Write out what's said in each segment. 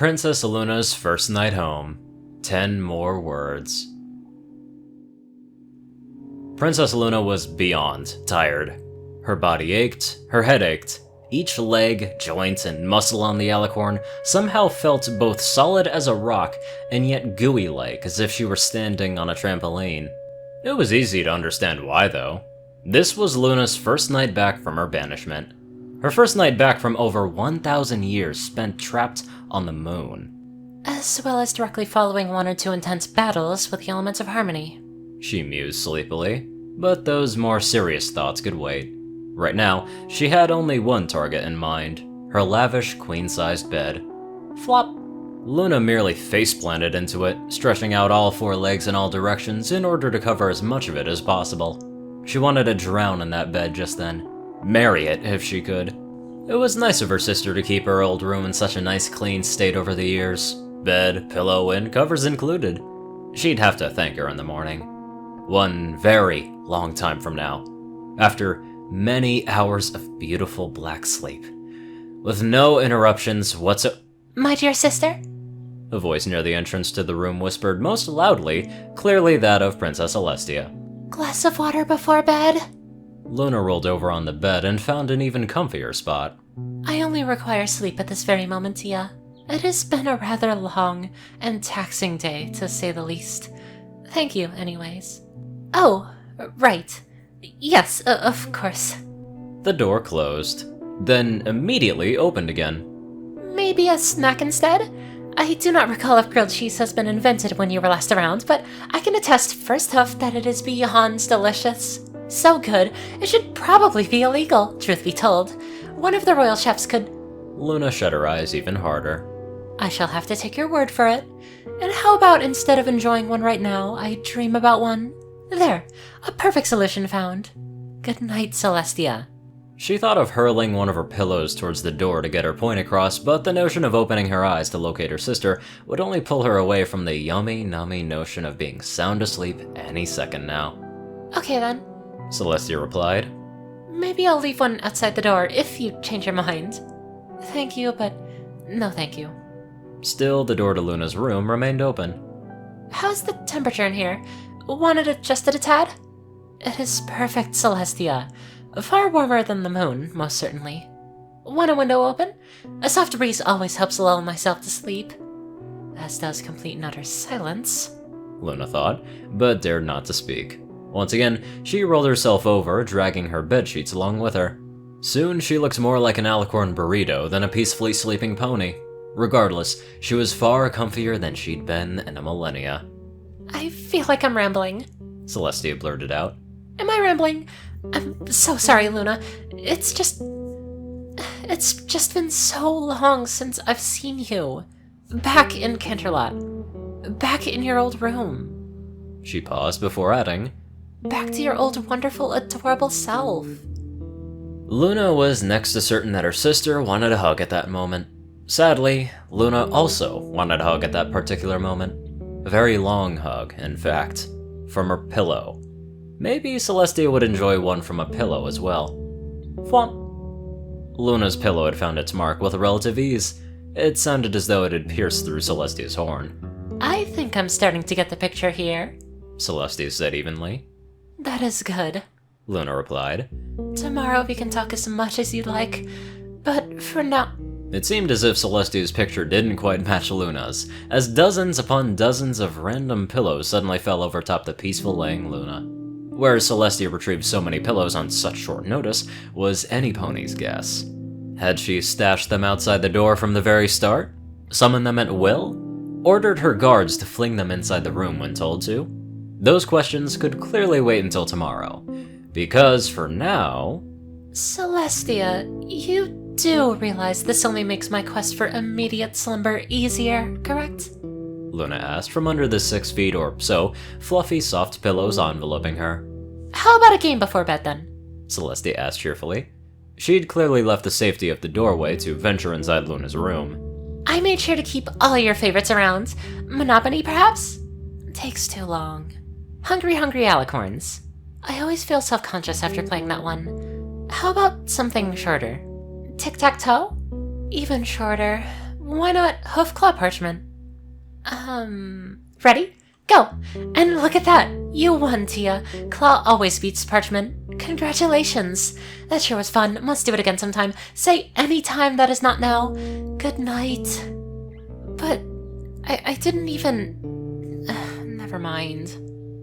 Princess Luna's first night home. 10 more words. Princess Luna was beyond tired. Her body ached, her head ached. Each leg, joint, and muscle on the alicorn somehow felt both solid as a rock and yet gooey-like, as if she were standing on a trampoline. It was easy to understand why, though. This was Luna's first night back from her banishment. Her first night back from over 1,000 years spent trapped on the moon. As well as directly following one or two intense battles with the elements of harmony. She mused sleepily, but those more serious thoughts could wait. Right now, she had only one target in mind, her lavish queen-sized bed. Flop! Luna merely face-planted into it, stretching out all 4 legs in all directions in order to cover as much of it as possible. She wanted to drown in that bed just then. Marry it, if she could. It was nice of her sister to keep her old room in such a nice clean state over the years. Bed, pillow, and covers included. She'd have to thank her in the morning. One very long time from now. After many hours of beautiful black sleep. With no interruptions whatsoever. My dear sister? A voice near the entrance to the room whispered most loudly, clearly that of Princess Celestia. Glass of water before bed? Luna rolled over on the bed and found an even comfier spot. I only require sleep at this very moment, Tia. It has been a rather long and taxing day, to say the least. Thank you, anyways. Oh, right. Yes, of course. The door closed, then immediately opened again. Maybe a snack instead? I do not recall if grilled cheese has been invented when you were last around, but I can attest first off that it is beyond delicious. So good, it should probably be illegal, truth be told. One of the royal chefs could... Luna shut her eyes even harder. I shall have to take your word for it. And how about instead of enjoying one right now, I dream about one? There, a perfect solution found. Good night, Celestia. She thought of hurling one of her pillows towards the door to get her point across, but the notion of opening her eyes to locate her sister would only pull her away from the yummy, nummy notion of being sound asleep any second now. Okay then, Celestia replied. Maybe I'll leave one outside the door if you change your mind. Thank you, but no thank you. Still, the door to Luna's room remained open. How's the temperature in here? Want it adjusted a tad? It is perfect, Celestia. Far warmer than the moon, most certainly. Want a window open? A soft breeze always helps lull myself to sleep. As does complete and utter silence. Luna thought, but dared not to speak. Once again, she rolled herself over, dragging her bedsheets along with her. Soon she looked more like an alicorn burrito than a peacefully sleeping pony. Regardless, she was far comfier than she'd been in a millennia. I feel like I'm rambling. Celestia blurted out. Am I rambling? I'm so sorry, Luna. It's just been so long since I've seen you. Back in Canterlot. Back in your old room. She paused before adding, Back to your old wonderful, adorable self. Luna was next to certain that her sister wanted a hug at that moment. Sadly, Luna also wanted a hug at that particular moment. A very long hug, in fact, from her pillow. Maybe Celestia would enjoy one from a pillow as well. Flop. Luna's pillow had found its mark with relative ease. It sounded as though it had pierced through Celestia's horn. I think I'm starting to get the picture here, Celestia said evenly. That is good, Luna replied. Tomorrow we can talk as much as you'd like, but for now... It seemed as if Celestia's picture didn't quite match Luna's, as dozens upon dozens of random pillows suddenly fell over top the peaceful laying Luna. Where Celestia retrieved so many pillows on such short notice was any pony's guess. Had she stashed them outside the door from the very start? Summoned them at will? Ordered her guards to fling them inside the room when told to? Those questions could clearly wait until tomorrow, because for now... Celestia, you do realize this only makes my quest for immediate slumber easier, correct? Luna asked from under the 6 feet or so fluffy soft pillows enveloping her. How about a game before bed then? Celestia asked cheerfully. She'd clearly left the safety of the doorway to venture inside Luna's room. I made sure to keep all your favorites around. Monopoly, perhaps? Takes too long. Hungry Alicorns. I always feel self-conscious after playing that one. How about something shorter? Tic-tac-toe? Even shorter. Why not hoof claw parchment? Ready? Go! And look at that! You won, Tia. Claw always beats parchment. Congratulations! That sure was fun. Must do it again sometime. Say any time that is not now. Good night. But I didn't even... never mind.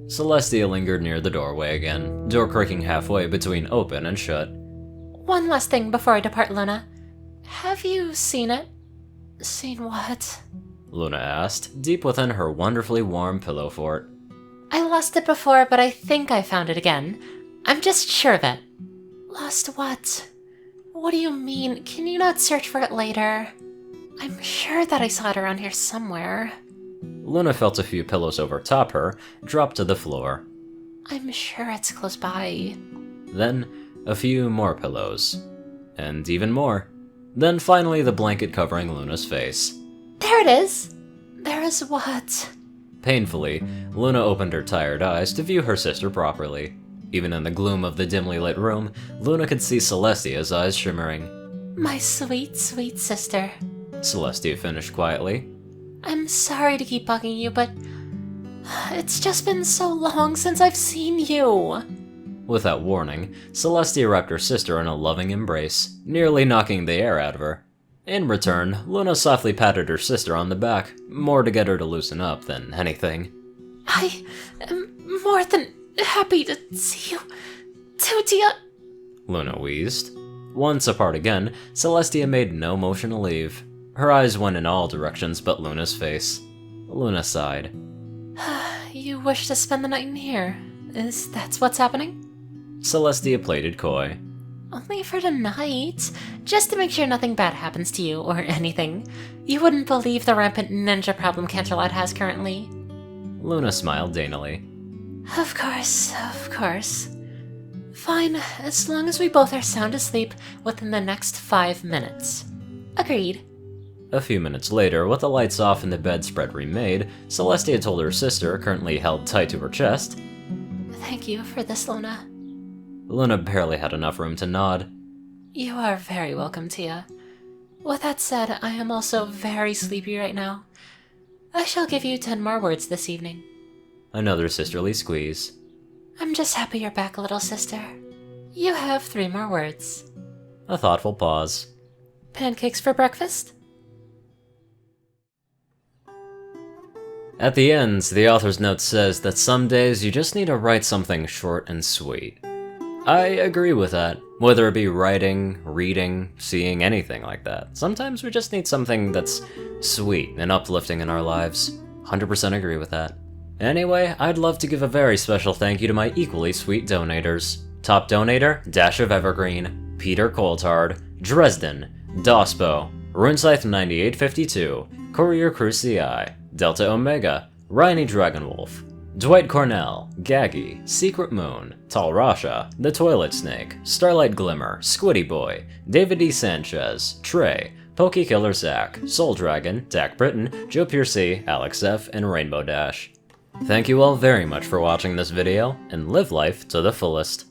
Celestia lingered near the doorway again, door creaking halfway between open and shut. One last thing before I depart, Luna. Have you seen it? Seen what? Luna asked, deep within her wonderfully warm pillow fort. I lost it before, but I think I found it again. I'm just sure of it. Lost what? What do you mean? Can you not search for it later? I'm sure that I saw it around here somewhere. Luna felt a few pillows overtop her, drop to the floor. I'm sure it's close by. Then, a few more pillows. And even more. Then finally the blanket covering Luna's face. There it is! There is what? Painfully, Luna opened her tired eyes to view her sister properly. Even in the gloom of the dimly lit room, Luna could see Celestia's eyes shimmering. My sweet, sweet sister. Celestia finished quietly. I'm sorry to keep bugging you, but it's just been so long since I've seen you. Without warning, Celestia wrapped her sister in a loving embrace, nearly knocking the air out of her. In return, Luna softly patted her sister on the back, more to get her to loosen up than anything. I am more than happy to see you too, Tia. Luna wheezed. Once apart again, Celestia made no motion to leave. Her eyes went in all directions but Luna's face. Luna sighed. You wish to spend the night in here? Is that what's happening? Celestia played coy. Only for tonight. Just to make sure nothing bad happens to you or anything. You wouldn't believe the rampant ninja problem Canterlot has currently. Luna smiled daintily. Of course, of course. Fine, as long as we both are sound asleep within the next 5 minutes. Agreed. A few minutes later, with the lights off and the bedspread remade, Celestia told her sister, currently held tight to her chest, Thank you for this, Luna. Luna barely had enough room to nod. You are very welcome, Tia. With that said, I am also very sleepy right now. I shall give you 10 more words this evening. Another sisterly squeeze. I'm just happy you're back, little sister. You have 3 more words. A thoughtful pause. Pancakes for breakfast? At the end, the author's note says that some days you just need to write something short and sweet. I agree with that. Whether it be writing, reading, seeing, anything like that. Sometimes we just need something that's sweet and uplifting in our lives. 100% agree with that. Anyway, I'd love to give a very special thank you to my equally sweet donators. Top donator, Dash of Evergreen, Peter Coulthard, Dresdon, Dospo, RuneScythe9852, CourierCruz CI, Delta Omega, Ryanny Dragonwolf, Dwight Cornel, Gagi, Secret Moon, Tallrascha, The Toilet Snake, Starlight Glimmer, Squidey Boy, David D. Sanchez, Trey, Pokekiller Zach, Soul Dragon, Dak Britton, Joe Piercy, Alex F, and Rainbow Dash. Thank you all very much for watching this video, and live life to the fullest.